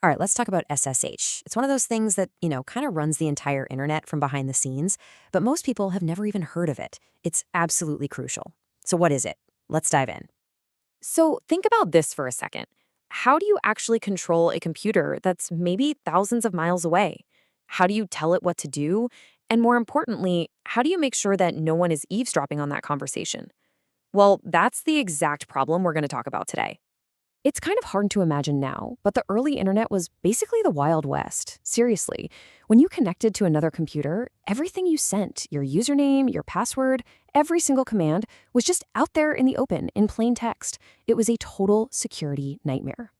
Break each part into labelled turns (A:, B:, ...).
A: All right, let's talk about SSH. It's one of those things that, kind of runs the entire internet from behind the scenes, but most people have never even heard of it. It's absolutely crucial. So what is it? Let's dive in.
B: So think about this for a second. How do you actually control a computer that's maybe thousands of miles away? How do you tell it what to do? And more importantly, how do you make sure that no one is eavesdropping on that conversation? Well, that's the exact problem we're going to talk about today. It's kind of hard to imagine now, but the early internet was basically the Wild West. Seriously, when you connected to another computer, everything you sent, your username, your password, every single command was just out there in the open in plain text. It was a total security nightmare.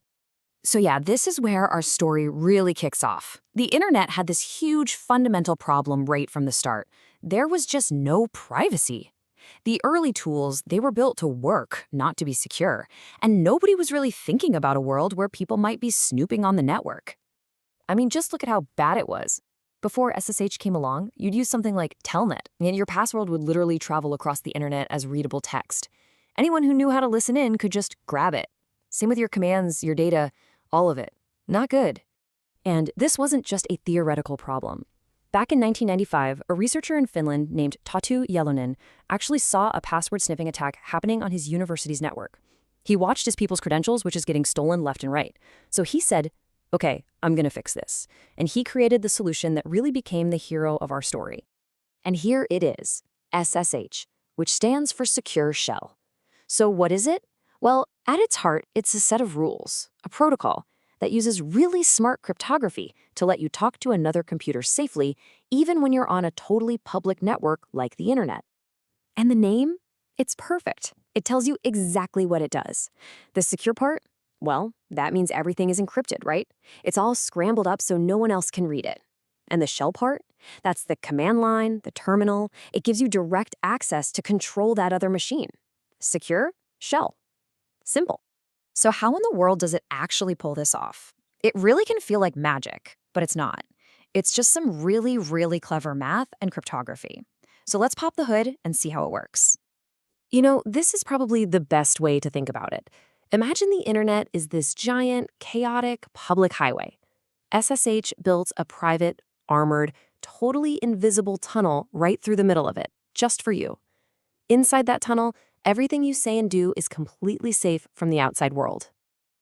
B: So yeah, this is where our story really kicks off. The internet had this huge fundamental problem right from the start. There was just no privacy. The early tools, they were built to work, not to be secure, and nobody was really thinking about a world where people might be snooping on the network. I mean, just look at how bad it was. Before SSH came along, you'd use something like Telnet, and your password would literally travel across the internet as readable text. Anyone who knew how to listen in could just grab it. Same with your commands, your data, all of it. Not good. And this wasn't just a theoretical problem. Back in 1995, a researcher in Finland named Tatu Yalonen actually saw a password sniffing attack happening on his university's network. He watched his people's credentials, which is getting stolen left and right. So he said, okay, I'm going to fix this. And he created the solution that really became the hero of our story. And here it is, SSH, which stands for Secure Shell. So what is it? Well, at its heart, it's a set of rules, a protocol, that uses really smart cryptography to let you talk to another computer safely, even when you're on a totally public network like the internet. And the name? It's perfect. It tells you exactly what it does. The secure part? Well, that means everything is encrypted, right? It's all scrambled up so no one else can read it. And the shell part? That's the command line, the terminal. It gives you direct access to control that other machine. Secure? Shell. Simple. So how in the world does it actually pull this off? It really can feel like magic, but it's not. It's just some really, really clever math and cryptography. So let's pop the hood and see how it works. This is probably the best way to think about it. Imagine the internet is this giant, chaotic public highway. SSH builds a private, armored, totally invisible tunnel right through the middle of it, just for you. Inside that tunnel, everything you say and do is completely safe from the outside world.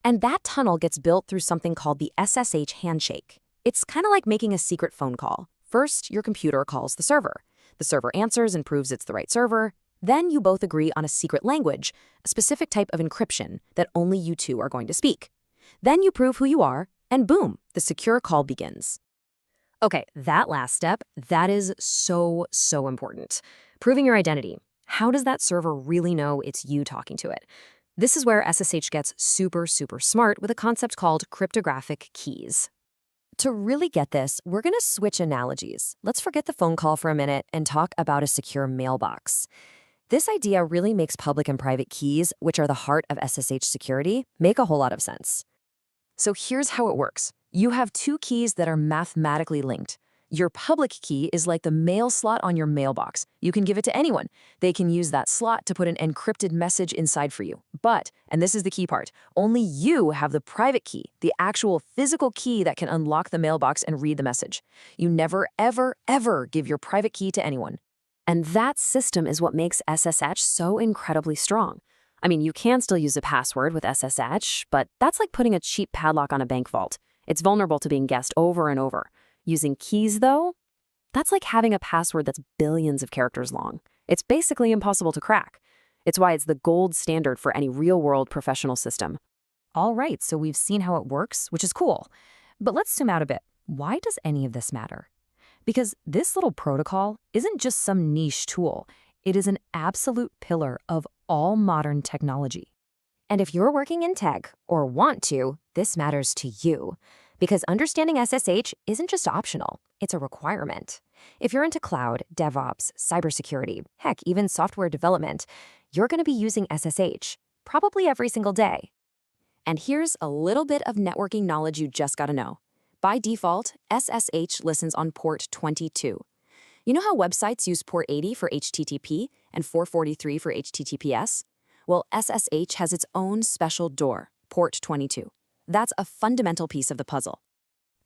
B: And that tunnel gets built through something called the SSH handshake. It's kind of like making a secret phone call. First, your computer calls the server. The server answers and proves it's the right server. Then you both agree on a secret language, a specific type of encryption that only you two are going to speak. Then you prove who you are, and boom, the secure call begins. Okay, that last step, that is so important. Proving your identity. How does that server really know it's you talking to it? This is where SSH gets super smart with a concept called cryptographic keys. To really get this, we're going to switch analogies. Let's forget the phone call for a minute and talk about a secure mailbox. This idea really makes public and private keys, which are the heart of SSH security, make a whole lot of sense. So here's how it works. You have two keys that are mathematically linked. Your public key is like the mail slot on your mailbox. You can give it to anyone. They can use that slot to put an encrypted message inside for you. But, and this is the key part, only you have the private key, the actual physical key that can unlock the mailbox and read the message. You never, ever give your private key to anyone. And that system is what makes SSH so incredibly strong. I mean, you can still use a password with SSH, but that's like putting a cheap padlock on a bank vault. It's vulnerable to being guessed over and over. Using keys, though, that's like having a password that's billions of characters long. It's basically impossible to crack. It's why it's the gold standard for any real-world professional system. All right, so we've seen how it works, which is cool. But let's zoom out a bit. Why does any of this matter? Because this little protocol isn't just some niche tool. It is an absolute pillar of all modern technology. And if you're working in tech, or want to, this matters to you. Because understanding SSH isn't just optional, it's a requirement. If you're into cloud, DevOps, cybersecurity, heck, even software development, you're going to be using SSH, probably every single day. And here's a little bit of networking knowledge you just got to know. By default, SSH listens on port 22. You know how websites use port 80 for HTTP and 443 for HTTPS? Well, SSH has its own special door, port 22. That's a fundamental piece of the puzzle.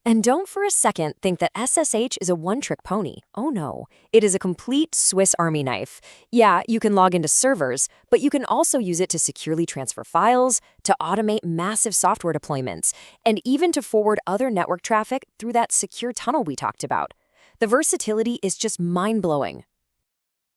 A: And don't for a second think that SSH is a one-trick pony. Oh no, it is a complete Swiss Army knife. Yeah, you can log into servers, but you can also use it to securely transfer files, to automate massive software deployments, and even to forward other network traffic through that secure tunnel we talked about. The versatility is just mind-blowing.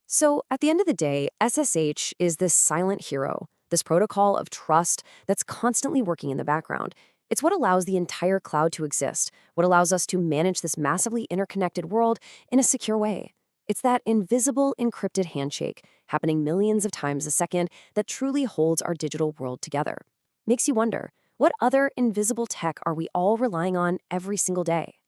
A: So, at the end of the day, SSH is this silent hero, this protocol of trust that's constantly working in the background. It's what allows the entire cloud to exist, what allows us to manage this massively interconnected world in a secure way. It's that invisible, encrypted handshake happening millions of times a second that truly holds our digital world together. Makes you wonder, what other invisible tech are we all relying on every single day?